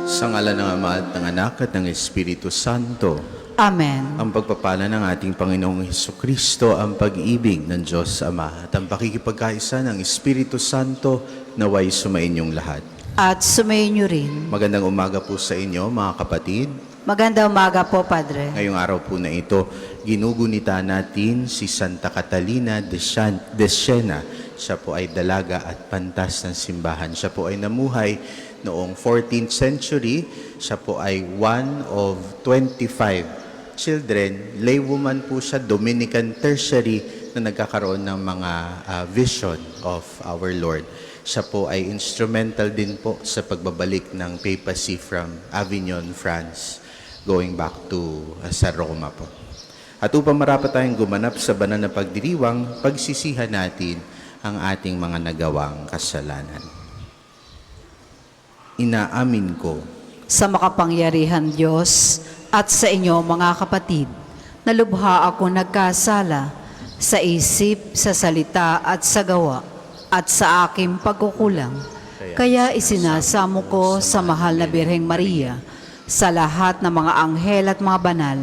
Sa ngalan ng Ama at ng Anak at ng Espiritu Santo. Amen. Ang pagpapala ng ating Panginoong Hesukristo, ang pag-ibig ng Diyos Ama at ang pakikipagkaisa ng Espiritu Santo naway sumainyong lahat. At sumayin niyo rin. Magandang umaga po sa inyo mga kapatid. Magandang umaga po, Padre. Ngayong araw po na ito, ginugunita natin si Santa Catalina de Siena. Siya po ay dalaga at pantas ng simbahan. Siya po ay namuhay noong 14th century. Siya po ay one of 25 children. Laywoman po siya, Dominican tertiary, na nagkakaroon ng mga vision of our Lord. Siya po ay instrumental din po sa pagbabalik ng papacy from Avignon, France, going back to sa Roma po. At upang marapat tayong gumanap sa banal na pagdiriwang, pagsisihan natin ang ating mga nagawang kasalanan. Inaamin ko Sa makapangyarihan Diyos at sa inyo mga kapatid, na lubha ako nagkasala sa isip, sa salita at sa gawa at sa aking pagkukulang. Kaya isinasamo ko sa mahal na Birheng Maria, sa lahat ng mga anghel at mga banal,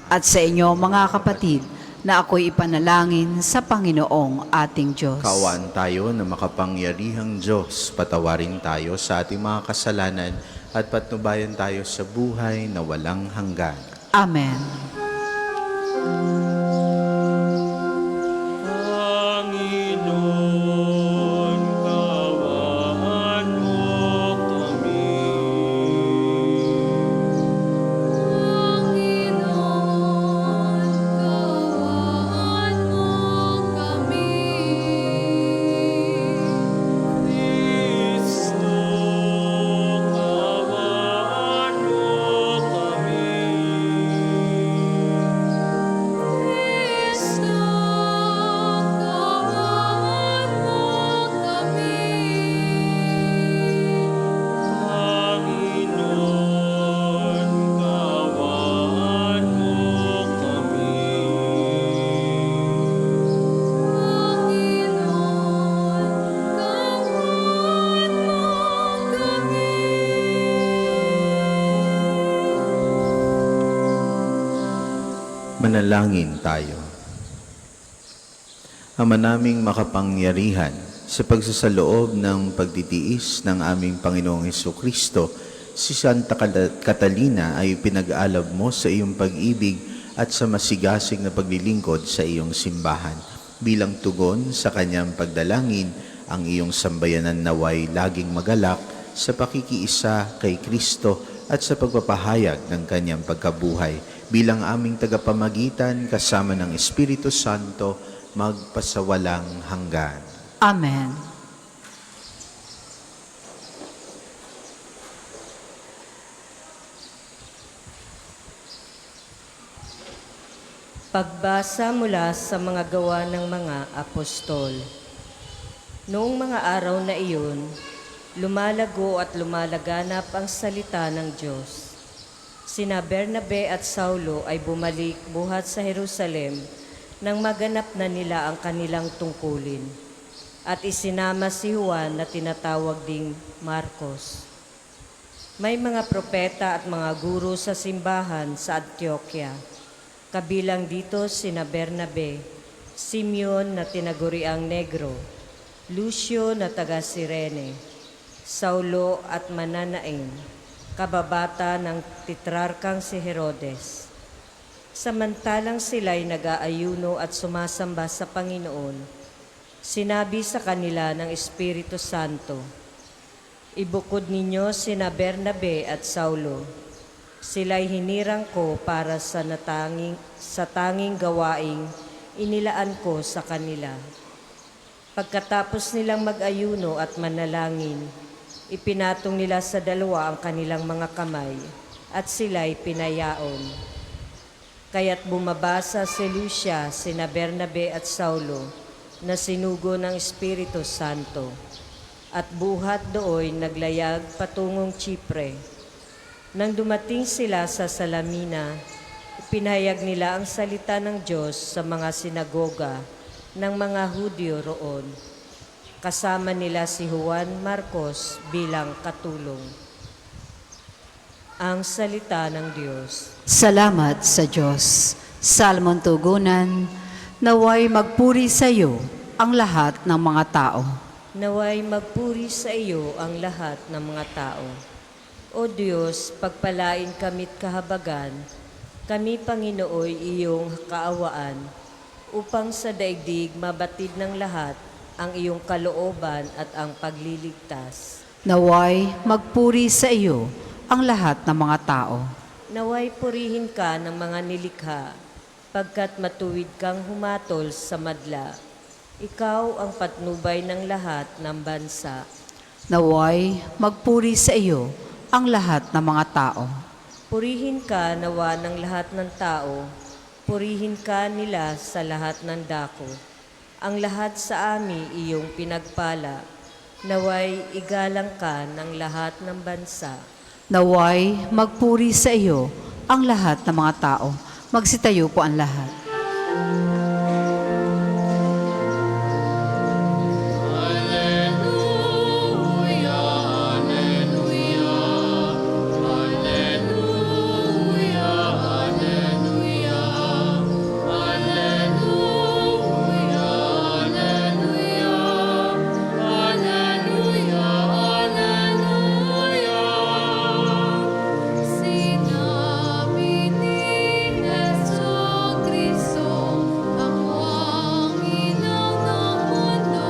at sa inyo mga kapatid, na ako'y ipanalangin sa Panginoong ating Diyos. kaawaan tayo na makapangyarihang Diyos, patawarin tayo sa ating mga kasalanan at patnubayan tayo sa buhay na walang hanggan. Amen. Panginoon, kaawaan mo kami. Panginoon, kaawaan mo kami. Kristo, kaawaan mo kami. Kristo, kaawaan mo kami. Panginoon, kaawaan mo kami. Manalangin tayo. Ama naming makapangyarihan, sa pagsasaloob ng pagtitiis ng aming Panginoong Hesukristo, si Santa Catalina ay pinag-aalab mo sa iyong pag-ibig at sa masigasig na paglilingkod sa iyong simbahan. Bilang tugon sa kanyang pagdalangin, ang iyong sambayanan naway laging magalak sa pakikiisa kay Kristo at sa pagpapahayag ng kanyang pagkabuhay. Bilang aming tagapamagitan kasama ng Espiritu Santo, magpasawalang hanggan. Amen. Pagbasa mula sa mga gawa ng mga apostol. Noong mga araw na iyon, lumalago at lumalaganap ang salita ng Diyos. Sina Bernabe at Saulo ay bumalik buhat sa Jerusalem nang maganap na nila ang kanilang tungkulin. At isinama si Juan na tinatawag ding Marcos. May mga propeta at mga guro sa simbahan sa Antioquia. Kabilang dito sina Bernabe, Simeon na tinaguriang Negro, Lucio na taga Cirene, Saulo at Mananain, kababata ng titrarkang si Herodes. Samantalang sila'y nag-aayuno at sumasamba sa Panginoon, sinabi sa kanila ng Espiritu Santo, "Ibukod ninyo sina Bernabe at Saulo. Sila'y hinirang ko para sa tanging gawaing inilaan ko sa kanila." Pagkatapos nilang mag-ayuno at manalangin, ipinatong nila sa dalawa ang kanilang mga kamay at sila'y pinayaon. Kaya't bumaba sa Seleucia sina Bernabe at Saulo na sinugo ng Espiritu Santo, at buhat doon naglayag patungong Chipre. Nang dumating sila sa Salamina, ipinahayag nila ang salita ng Diyos sa mga sinagoga ng mga Hudyo roon. Kasama nila si Juan Marcos bilang katulong. Ang salita ng Diyos. Salamat sa Diyos. Salmon tugunan, naway magpuri sa iyo ang lahat ng mga tao. Naway magpuri sa iyo ang lahat ng mga tao. O Diyos, pagpalain kami't kahabagan, kami Panginooy iyong kaawaan, upang sa daigdig mabatid ng lahat ang iyong kalooban at ang pagliligtas. Naway magpuri sa iyo ang lahat ng mga tao. Naway purihin ka ng mga nilikha, pagkat matuwid kang humatol sa madla. Ikaw ang patnubay ng lahat ng bansa. Naway magpuri sa iyo ang lahat ng mga tao. Purihin ka nawa ng lahat ng tao, purihin ka nila sa lahat ng dako. Ang lahat sa amin iyong pinagpala, naway igalang ka ng lahat ng bansa. Naway magpuri sa iyo ang lahat ng mga tao. Magsitayo po ang lahat. Sinabi ni Jesucristo, ako ang ilaw ng mundo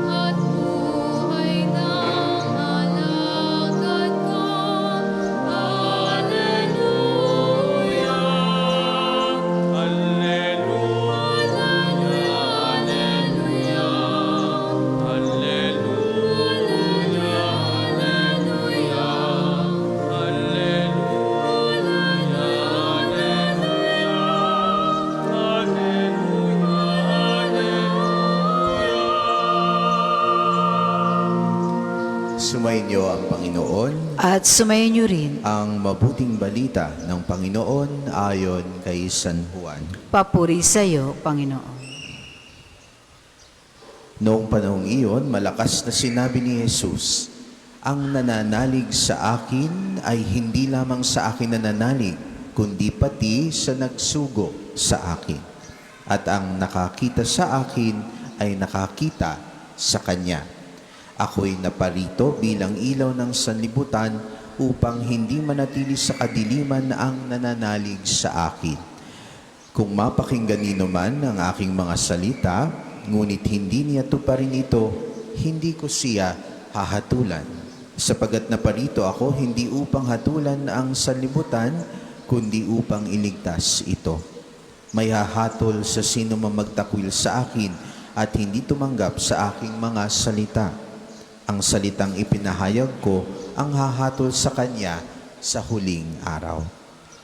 at buhay ng alagad ko. Alleluia! Sumainyo ang Panginoon. At sumayin niyo rin, Ang mabuting balita ng Panginoon ayon kay San Juan. papuri sa iyo, Panginoon. Noong panahong iyon, malakas na sinabi ni Jesus, ang nananalig sa akin ay hindi lamang sa akin nananalig, kundi pati sa nagsugo sa akin. At ang nakakita sa akin ay nakakita sa Kanya. Ako'y naparito bilang ilaw ng sanlibutan upang hindi manatili sa kadiliman ang nananalig sa akin. Kung mapakinggan nino man ang aking mga salita, ngunit hindi niya tuparin ito, hindi ko siya hahatulan. Sapagat naparito ako hindi upang hatulan ang sanlibutan, kundi upang iligtas ito. May hahatol sa sino man magtakwil sa akin at hindi tumanggap sa aking mga salita. Ang salitang ipinahayag ko ang hahatol sa kanya sa huling araw.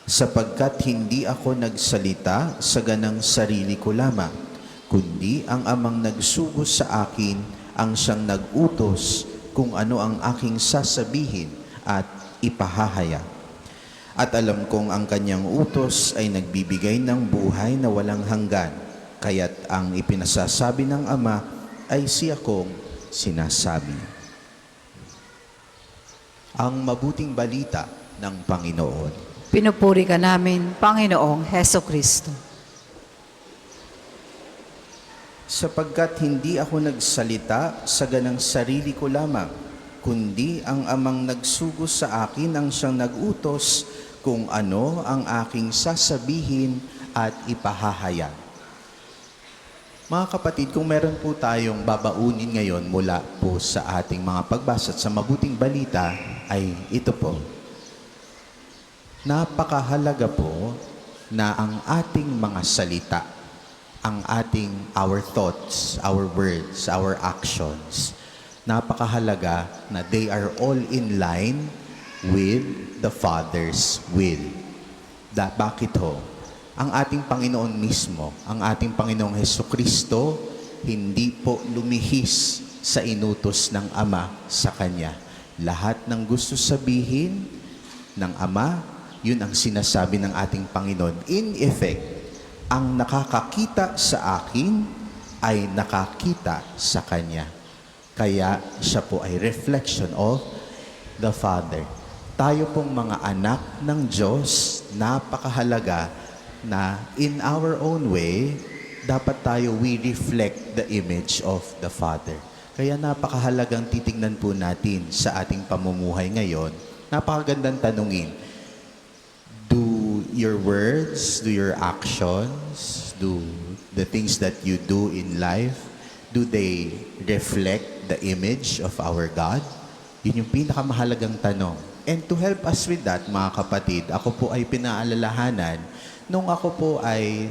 Sapagkat hindi ako nagsalita sa ganang sarili ko lamang, kundi ang amang nagsugo sa akin ang siyang nag-utos kung ano ang aking sasabihin at ipahahayag. At alam kong ang kanyang utos ay nagbibigay ng buhay na walang hanggan, kaya't ang ipinasasabi ng Ama ay siya kong sinasabi. Ang mabuting balita ng Panginoon. Pinupuri ka namin, Panginoong Heso Kristo. Sapagkat hindi ako nagsalita sa ganang sarili ko lamang, kundi ang amang nagsugo sa akin ang siyang nag-utos kung ano ang aking sasabihin at ipahahayag. Mga kapatid, kung meron po tayong babaunin ngayon mula po sa ating mga pagbasa at sa mabuting balita, ay ito po. Napakahalaga po na ang ating mga salita, our thoughts, our words, our actions, napakahalaga na they are all in line with the Father's will. Bakit ho? Ang ating Panginoon mismo, ang ating Panginoong Hesukristo, hindi po lumihis sa inutos ng Ama sa Kanya. Lahat ng gusto sabihin ng Ama, yun ang sinasabi ng ating Panginoon. In effect, ang nakakakita sa akin ay nakakita sa Kanya. Kaya siya po ay reflection of the Father. tayo pong mga anak ng Diyos, napakahalaga na in our own way, dapat tayo, we reflect the image of the Father. Kaya napakahalagang titingnan po natin sa ating pamumuhay ngayon. Napakagandang tanungin, do your words, do your actions, do the things that you do in life, do they reflect the image of our God? Yun yung pinakamahalagang tanong. And to help us with that, mga kapatid, ako po ay pinaalalahanan nung ako po ay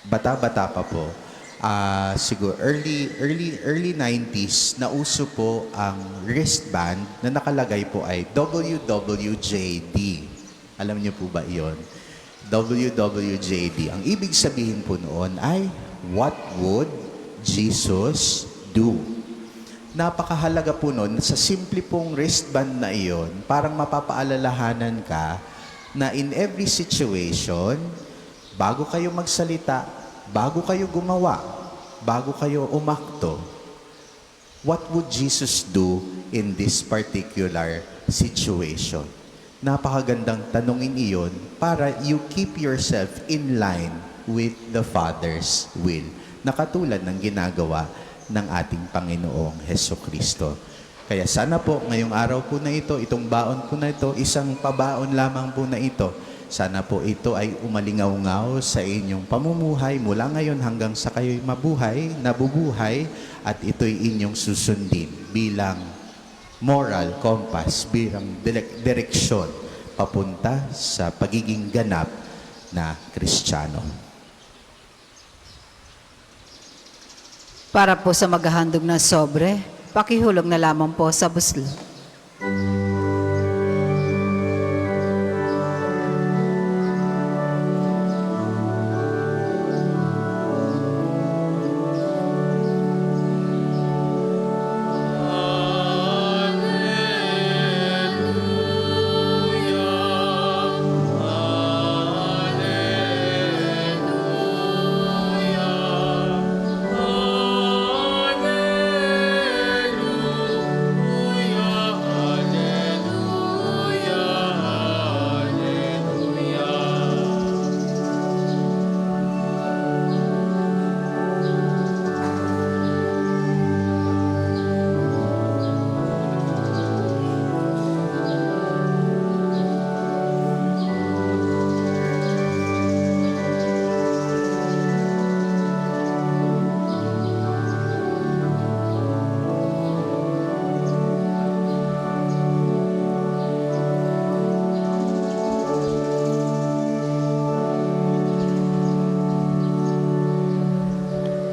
bata-bata pa po. Siguro early 90s, nauso po ang wristband na nakalagay po ay WWJD. Alam niyo po ba iyon? WWJD. Ang ibig sabihin po noon ay, what would Jesus do? Napakahalaga po noon, sa simple pong wristband na iyon, parang mapapaalalahanan ka na in every situation, bago kayo magsalita, bago kayo gumawa, bago kayo umakto, what would Jesus do in this particular situation? Napakagandang tanungin iyon para you keep yourself in line with the Father's will. Nakatulad ng ginagawa ng ating Panginoong Hesukristo. Kaya sana po, ngayong araw po na ito, itong baon po na ito, isang pabaon lamang po na ito, sana po ito ay umalingaw-ngaw sa inyong pamumuhay mula ngayon hanggang sa kayo'y mabuhay, nabubuhay, at ito'y inyong susundin bilang moral compass, bilang direksyon papunta sa pagiging ganap na Kristiyano. Para po sa maghahandog na sobre, pakihulog na lamang po sa buslo.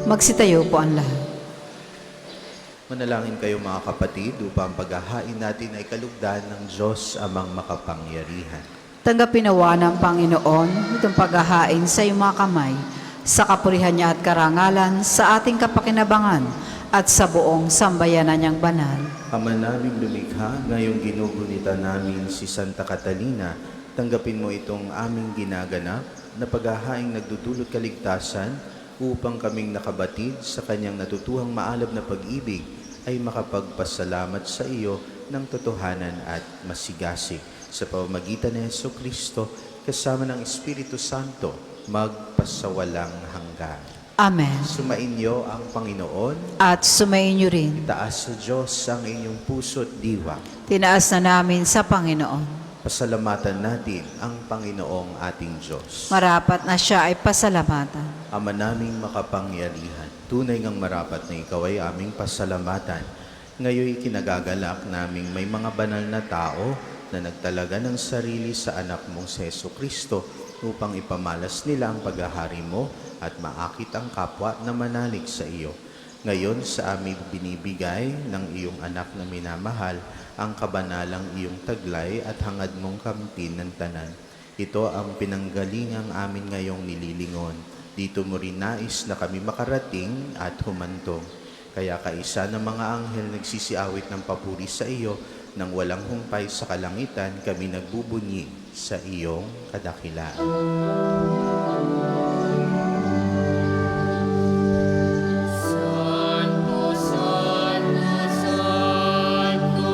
Magsitayo po ang lahat. Manalangin kayo mga kapatid upang paghahain natin ay kalugdan ng Diyos amang makapangyarihan. Tanggapin nawa ng Panginoon itong paghahain sa iyong mga kamay, sa kapurihan niya at karangalan, sa ating kapakinabangan, at sa buong sambayanan niyang banal. Ama naming lumikha, ngayong ginugunita namin si Santa Catalina, tanggapin mo itong aming ginaganap na paghahaing nagdudulot kaligtasan upang kaming nakabatid sa kanyang natutuhang maalab na pag-ibig ay makapagpasalamat sa iyo ng totohanan at masigasig. Sa pamamagitan ni Jesucristo, kasama ng Espiritu Santo, magpasawalang hanggan. Amen. Sumainyo ang Panginoon. At sumayin niyo rin. Itaas sa Diyos ang inyong puso't diwa. Tinaas na namin sa Panginoon. Pasalamatan natin ang Panginoong ating Diyos. Marapat na siya ay pasalamatan. Ama naming makapangyarihan, tunay ngang marapat na ikaw ay aming pasalamatan. Ngayoy kinagagalak naming may mga banal na tao na nagtalaga ng sarili sa anak mong si Jesucristo upang ipamalas nila ang paghahari mo at maakit ang kapwa na manalig sa iyo. Ngayon sa aming binibigay ng iyong anak na minamahal, ang kabanalang iyong taglay at hangad mong kamtin ng tanan. Ito ang pinanggalingang amin ngayong nililingon. Dito mo rin nais na kami makarating at humantong. Kaya kaisa ng mga anghel nagsisiawit ng papuri sa iyo, nang walang humpay sa kalangitan kami nagbubunyi sa iyong kadakilaan. Santo, Santo, Santo,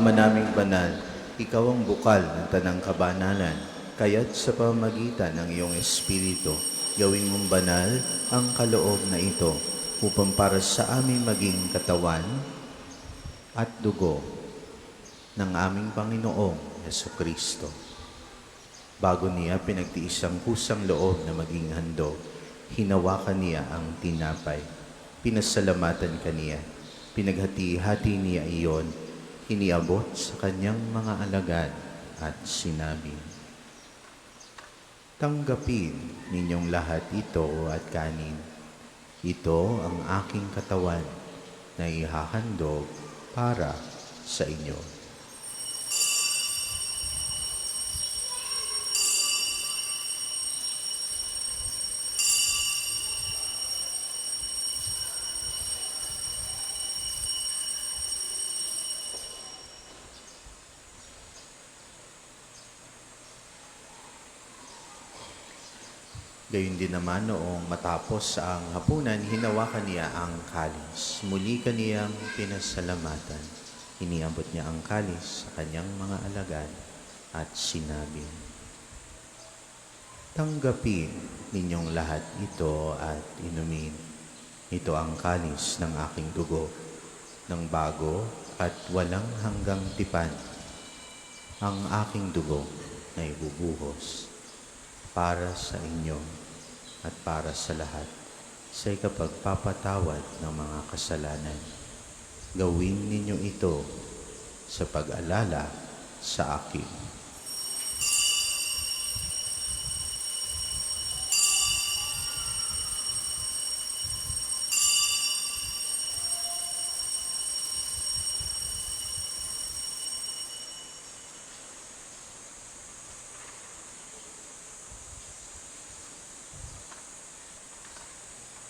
Ama naming banal, ikaw ang bukal ng tanang kabanalan, kaya't sa pamamagitan ng iyong Espiritu, gawing mong banal ang kaloob na ito, upang para sa amin maging katawan at dugo ng aming Panginoong Jesucristo. Bago niya pinagtiis ang kusang loob na maging handog, hinawakan niya ang tinapay, pinasalamatan kaniya, pinaghati-hati niya iyon, iniabot sa kanyang mga alagad at sinabi, "Tanggapin ninyong lahat ito at kanin. Ito ang aking katawan na ihahandog para sa inyo." Gayun din naman noong matapos ang hapunan, hinawakan niya ang kalis. Muli kaniyang pinasalamatan. Iniabot niya ang kalis sa kanyang mga alagad at sinabi, "Tanggapin ninyong lahat ito at inumin. Ito ang kalis ng aking dugo, ng bago at walang hanggang tipan. Ang aking dugo na ibubuhos para sa inyo at para sa lahat sa ikapagpapatawad ng mga kasalanan. Gawin ninyo ito sa pag-alala sa akin."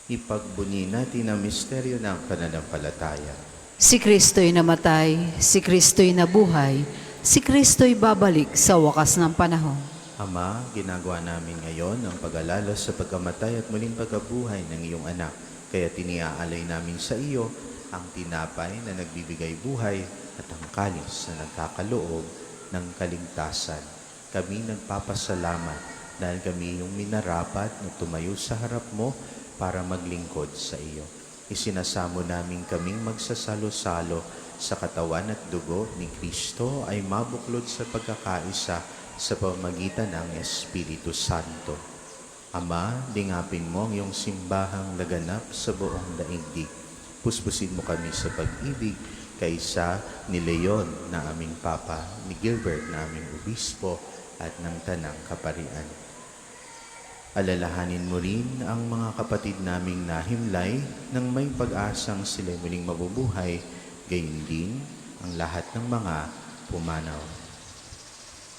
Ipagbunyi natin ang misteryo ng pananampalataya. Si Kristo'y namatay, si Kristo'y nabuhay, si Kristo'y babalik sa wakas ng panahon. Ama, ginagawa namin ngayon ang pag-alala sa pagkamatay at muling pagkabuhay ng iyong anak. Kaya tiniaalay namin sa iyo ang tinapay na nagbibigay buhay at ang kalis na nagkakaloob ng kaligtasan. Kami nagpapasalamat dahil kami yung minarapat na tumayo sa harap mo para maglingkod sa iyo. Isinasamo namin kaming magsasalo-salo sa katawan at dugo ni Kristo ay mabuklod sa pagkakaisa sa pamamagitan ng Espiritu Santo. Ama, lingapin mo ang iyong simbahang laganap sa buong daigdig. Puspusin mo kami sa pag-ibig kaysa ni Leon na aming Papa, ni Gilbert na aming Obispo at ng Tanang Kaparian. Alalahanin mo rin ang mga kapatid naming nahimlay nang may pag-asang sila'y muling mabubuhay, gayon din ang lahat ng mga pumanaw.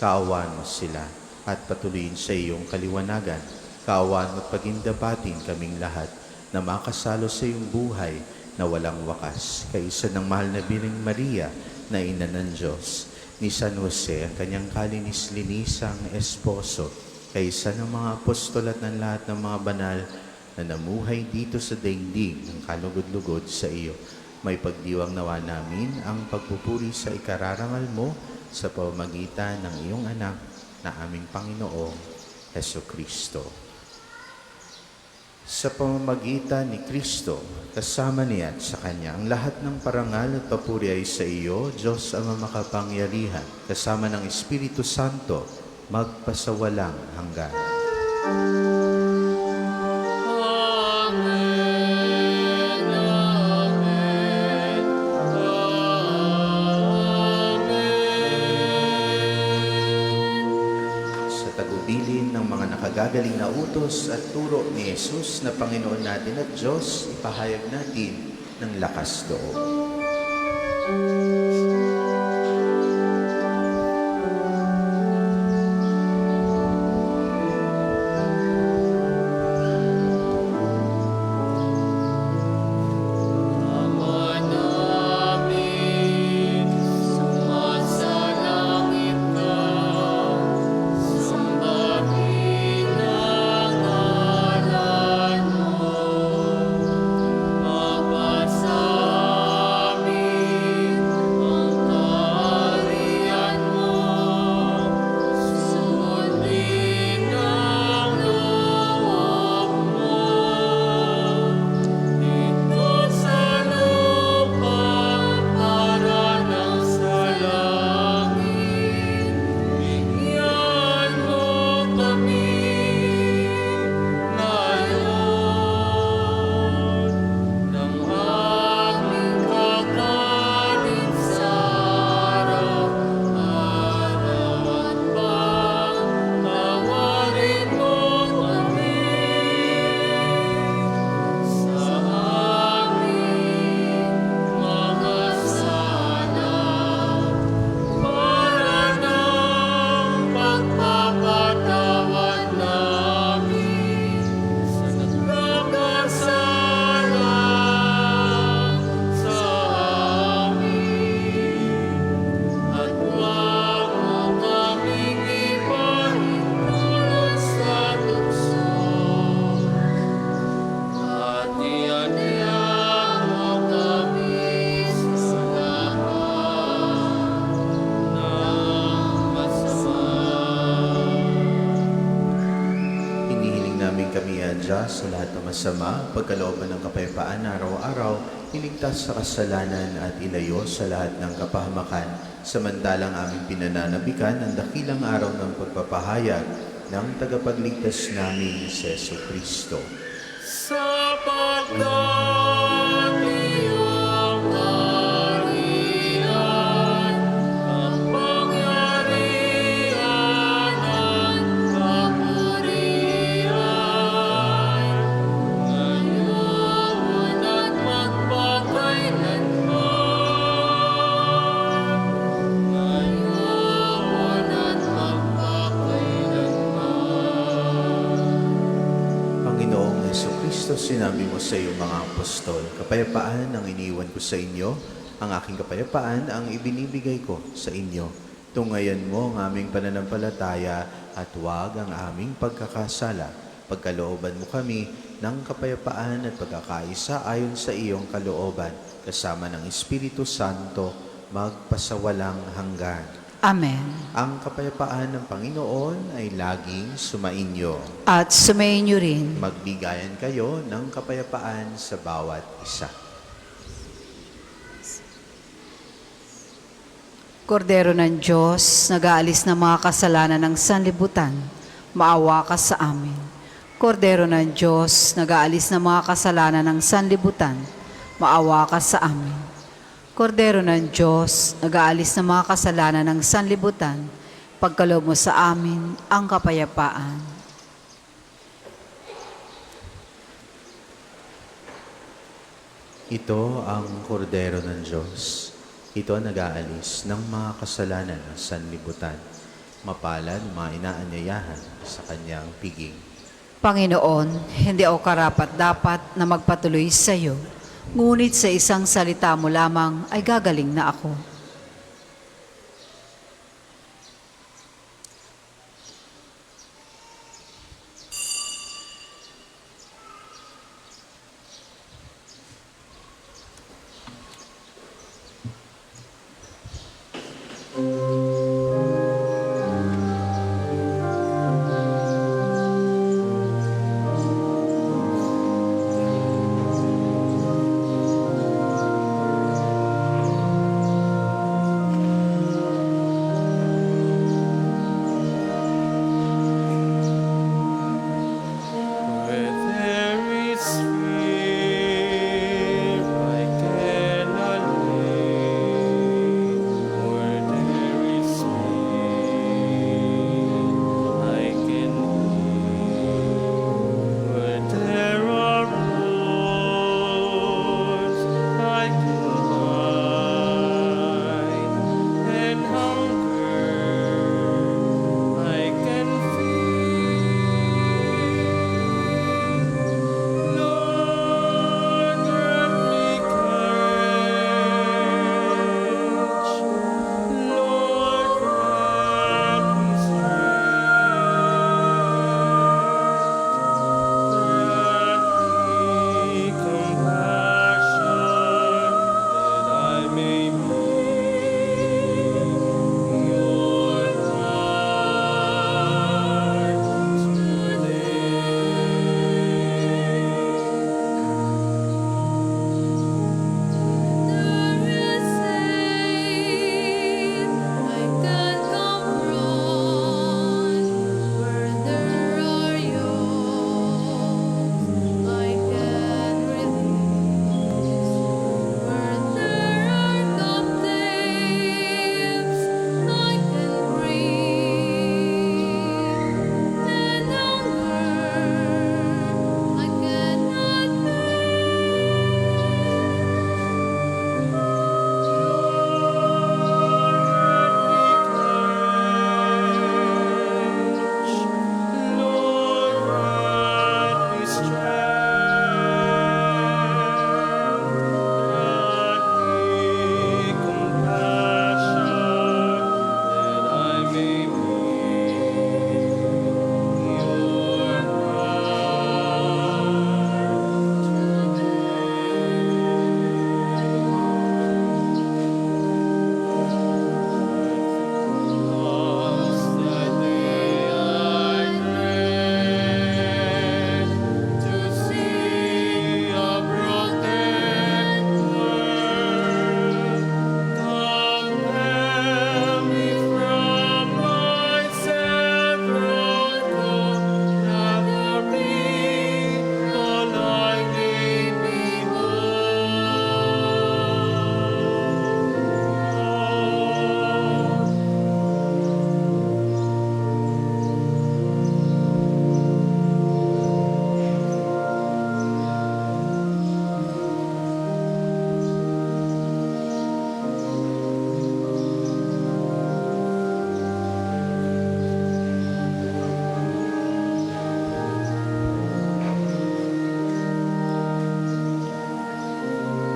Kaawaan mo sila at patuloyin sa iyong kaliwanagan. Kaawaan mo at pagindapatin kaming lahat na makasalo sa iyong buhay na walang wakas. Kaisa ng mahal na Birheng Maria na Ina ng Diyos, ni San Jose ang kanyang kalinis-linisang esposo, kaysa ng mga apostol at ng lahat ng mga banal na namuhay dito sa daigdig ng kalugod-lugod sa iyo. May pagdiwang nawa namin ang pagpupuri sa ikararangal mo sa pamamagitan ng iyong anak na aming Panginoong Jesucristo. Sa pamamagitan ni Kristo, kasama niya at sa Kanya, ang lahat ng parangal at papuri ay sa iyo, Diyos Ama makapangyarihan, kasama ng Espiritu Santo, magpasawalang hanggan. Amen, amen, amen. Sa tagubilin ng mga nakagagaling na utos at turo ni Jesus na Panginoon natin at Diyos, ipahayag natin ng lakas loob. Ama namin, sumasalangit ka, sambahin ang ngalan mo. Mapasa amin ng Diyos sa lahat ng masama, pagkalooban ng kapayapaan araw-araw, iligtas sa kasalanan at ilayo sa lahat ng kapahamakan, samantalang aming pinananabikan ang dakilang araw ng pagpapahayag ng tagapagligtas namin si Jesucristo. Sapagkat iyong kaharian, kapangyarihan at kapurihan, ngayon at magpakailanman. Ngayon at magpakailanman. Panginoong Jesucristo, sinabi mo sa iyong mga apostol, kapayapaan ang iniwan ko sa inyo, ang aking kapayapaan ang ibinibigay ko sa inyo. Tungayan mo ang aming pananampalataya at huwag ang aming pagkakasala. Pagkalooban mo kami ng kapayapaan at pagkakaisa ayon sa iyong kalooban, kasama ng Espiritu Santo, magpasawalang hanggan. Amen. Ang kapayapaan ng Panginoon ay laging sumainyo. At sumainyo rin. Magbigayan kayo ng kapayapaan sa bawat isa. Kordero ng Diyos, nag-aalis ng mga kasalanan ng sanlibutan, maawa ka sa amin. Kordero ng Diyos, nag-aalis ng mga kasalanan ng sanlibutan, maawa ka sa amin. Kordero ng Diyos, nag-aalis ng mga kasalanan ng sanlibutan, pagkaloob mo sa amin ang kapayapaan. Ito ang kordero ng Diyos. Ito ang nag-aalis ng mga kasalanan ng sanlibutan. Mapalad ang mga inaanyayahan sa kanyang piging. Panginoon, hindi ako karapat-dapat na magpatuloy sa iyo, ngunit sa isang salita mo lamang ay gagaling na ako.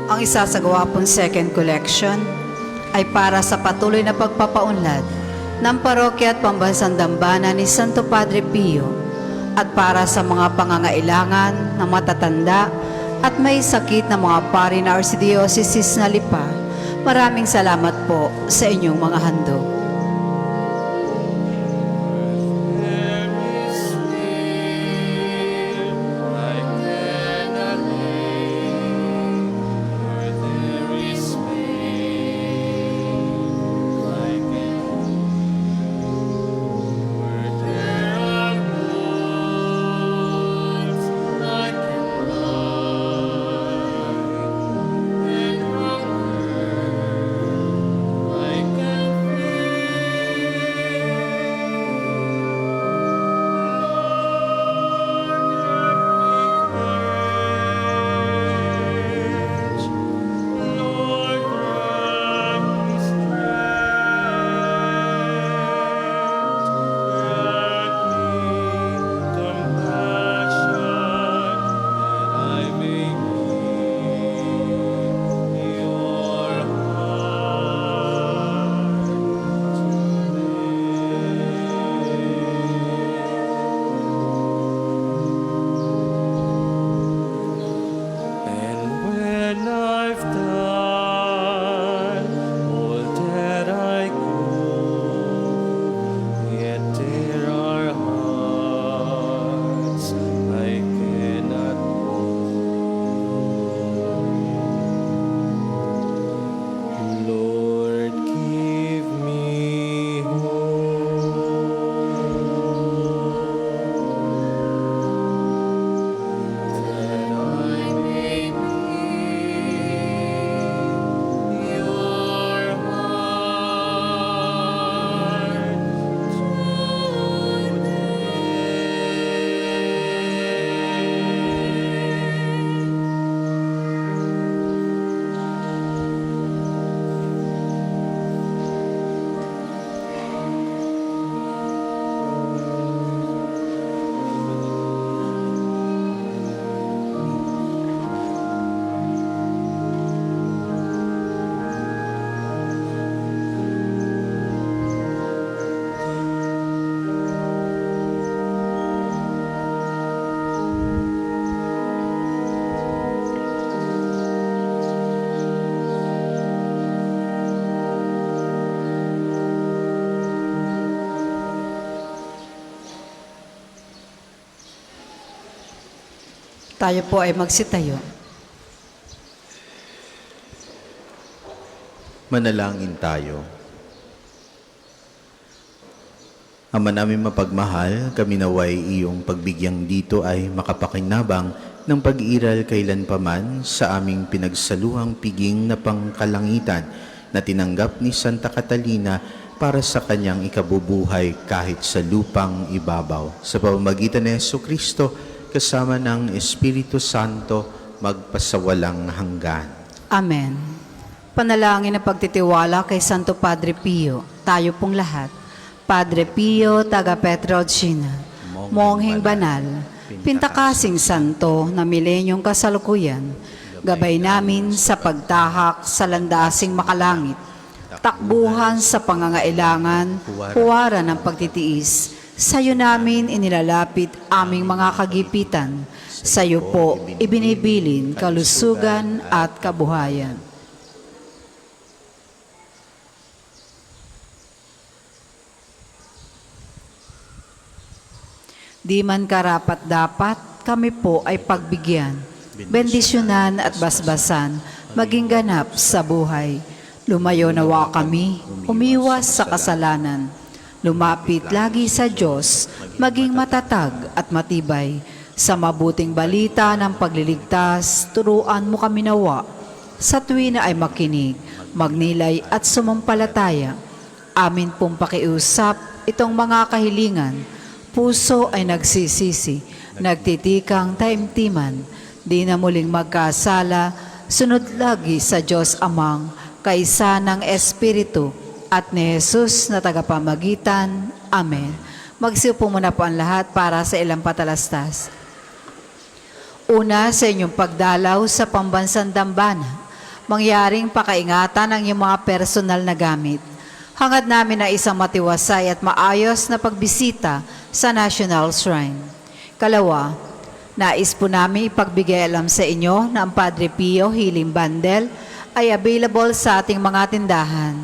Ang isasagawa pong second collection ay para sa patuloy na pagpapaunlad ng parokya at pambansang dambana ni Santo Padre Pio at para sa mga pangangailangan ng matatanda at may sakit na mga pari na Archdiocese na Lipa. Maraming salamat po sa inyong mga handog. There is fear I cannot name, where there is pain I can where there are wounds I can lie, and hunger I can Lord, grant me strength, grant me compassion, that I may be your And when I've done all that I could, yet there are hearts I cannot hold. Lord, give me hope that I may be your heart today. Tayo po ay magsitayo. Manalangin tayo. Ama namin mapagmahal, kami naway iyong pagbigyang dito ay makapakinabang ng pag-iral kailanpaman sa aming pinagsaluhang piging na pangkalangitan na tinanggap ni Santa Catalina para sa kanyang ikabubuhay kahit sa lupang ibabaw. Sa pamamagitan ni Jesucristo, kasama ng Espiritu Santo, magpasawalang hanggan. Amen. Panalangin na pagtitiwala kay Santo Padre Pio, tayo pong lahat. Padre Pio, taga Petrolcina, Mongheng Banal, Pintakasing Santo na milenyong kasalukuyan, gabay namin sa pagtahak sa landasing makalangit, takbuhan sa pangangailangan, huwaran ng pagtitiis. Sa'yo namin inilalapit aming mga kagipitan. Sa'yo po ibinibilin kalusugan at kabuhayan. Di man karapat dapat, kami po ay pagbigyan, bendisyonan at basbasan, maging ganap sa buhay. Lumayo nawa kami, umiwas sa kasalanan. Lumapit lagi sa Diyos, maging matatag at matibay. Sa mabuting balita ng pagliligtas, turuan mo kami nawa. Sa tuwina ay makinig, magnilay at sumampalataya. Amin pong pakiusap itong mga kahilingan. Puso ay nagsisisi, nagtitikang taimtiman. Di na muling magkasala, sunod lagi sa Diyos Amang, kaisa ng Espiritu, at ni Jesus na tagapamagitan. Amen. Magsiupo muna po ang lahat para sa ilang patalastas. Una, sa inyong pagdalaw sa pambansang dambana, mangyaring pakaingatan ang iyong mga personal na gamit. Hangad namin na isang matiwasay at maayos na pagbisita sa National Shrine. Kalawa, nais po namin ipagbigay alam sa inyo na ang Padre Pio Healing Bundle ay available sa ating mga tindahan.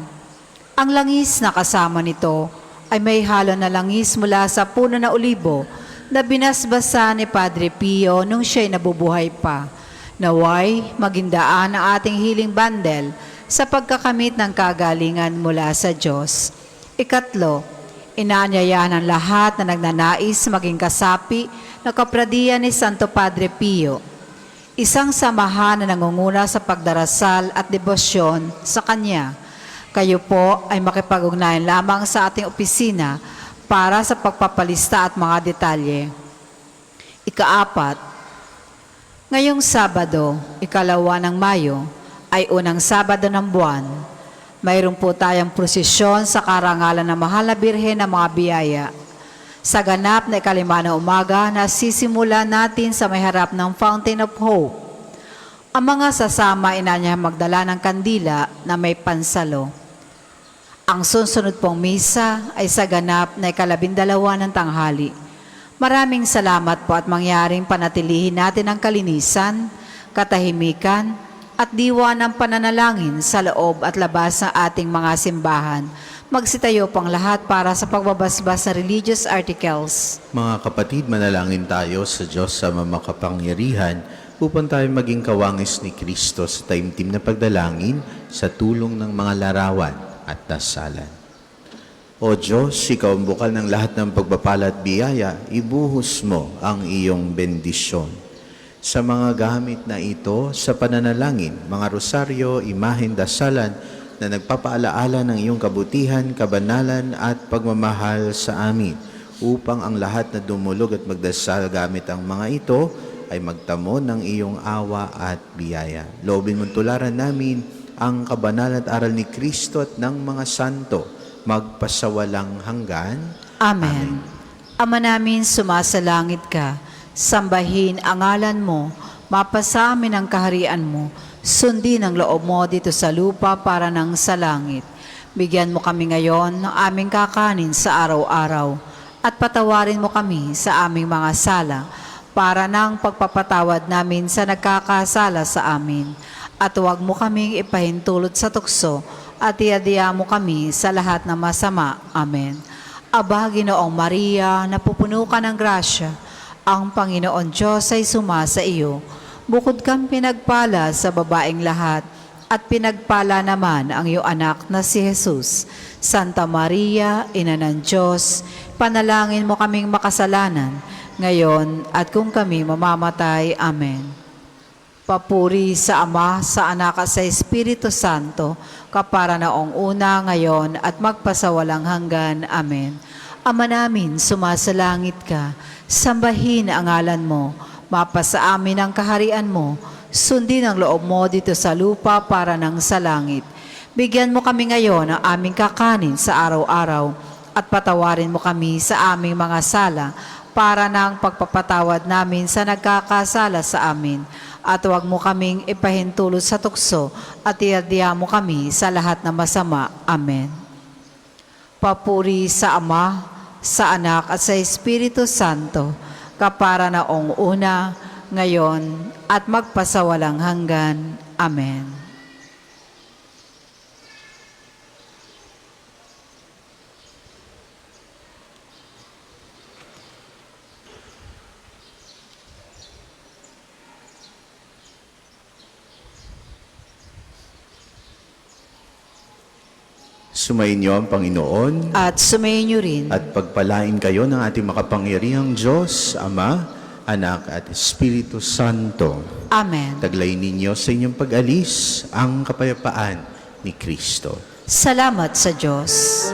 Ang langis na kasama nito ay may halo na langis mula sa puno na olibo na binasbasa ni Padre Pio nung siya'y nabubuhay pa. Naway, magindaan ang ating healing bundle sa pagkakamit ng kagalingan mula sa Diyos. Ikatlo, inaanyayahan ang lahat na nagnanais maging kasapi na kapradiya ni Santo Padre Pio. Isang samahan na nangunguna sa pagdarasal at debosyon sa Kanya. Kayo po ay makipag-ugnayan lamang sa ating opisina para sa pagpapalista at mga detalye. Ikaapat, ngayong Sabado, 2 ng Mayo, ay unang Sabado ng buwan. Mayroon po tayong prosesyon sa karangalan ng Mahal na Birhen ng mga biyaya. Sa ganap na 5 na umaga, nasisimula natin sa may harap ng Fountain of Hope. Ang mga sasama inanya magdala ng kandila na may pansalo. Ang susunod pong misa ay sa ganap na 12 ng tanghali. Maraming salamat po at mangyaring panatilihin natin ang kalinisan, katahimikan, at diwa ng pananalangin sa loob at labas ng ating mga simbahan. Magsitayo pang lahat para sa pagbabasbas sa religious articles. Mga kapatid, manalangin tayo sa Diyos sa makapangyarihan upang tayo maging kawangis ni Kristo sa taimtim na pagdalangin sa tulong ng mga larawan at dasalan. O Diyos, Ikaw ang bukal ng lahat ng pagpapala at biyaya, ibuhos mo ang iyong bendisyon sa mga gamit na ito sa pananalangin, mga rosaryo, imahen, dasalan na nagpapaalaala ng iyong kabutihan, kabanalan at pagmamahal sa amin upang ang lahat na dumulog at magdasal gamit ang mga ito ay magtamo ng iyong awa at biyaya. Loobin mong tularan namin ang kabanalan at aral ni Kristo at ng mga santo magpasawalang hanggan. Amen. Ama namin, sumasalangit ka. Sambahin ang ngalan mo, mapasa amin ang kaharian mo, sundin ang loob mo dito sa lupa para nang sa langit. Bigyan mo kami ngayon ng aming kakanin sa araw-araw at patawarin mo kami sa aming mga sala para nang pagpapatawad namin sa nagkakasala sa amin. At huwag mo kaming ipahintulot sa tukso at iadya mo kami sa lahat ng masama. Amen. Aba, Ginoong Maria, napupuno ka ng grasya, ang Panginoon Diyos ay sumasa iyo. Bukod kang pinagpala sa babaeng lahat, at pinagpala naman ang iyong anak na si Jesus. Santa Maria, Ina ng Diyos, panalangin mo kaming makasalanan, ngayon at kung kami mamamatay. Amen. Papuri sa Ama, sa Anak at sa Espiritu Santo, kapara noong una, ngayon at magpasawalang hanggan. Amen. Ama namin, sumasalangit ka, sambahin ang ngalan mo, mapasa amin ang kaharian mo, sundin ang loob mo dito sa lupa para nang sa langit. Bigyan mo kami ngayon ng aming kakanin sa araw-araw at patawarin mo kami sa aming mga sala para nang pagpapatawad namin sa nagkakasala sa amin. At huwag mo kaming ipahintulot sa tukso at iadya mo kami sa lahat ng masama. Amen. Papuri sa Ama, sa Anak at sa Espiritu Santo, kapara noong una, ngayon, at magpasawalang hanggan. Amen. Sumayin niyo ang Panginoon At sumayin niyo rin. at pagpalain kayo ng ating makapangyarihang Diyos, Ama, Anak at Espiritu Santo. Amen. Taglayin ninyo sa inyong pag-alis ang kapayapaan ni Kristo. Salamat sa Diyos.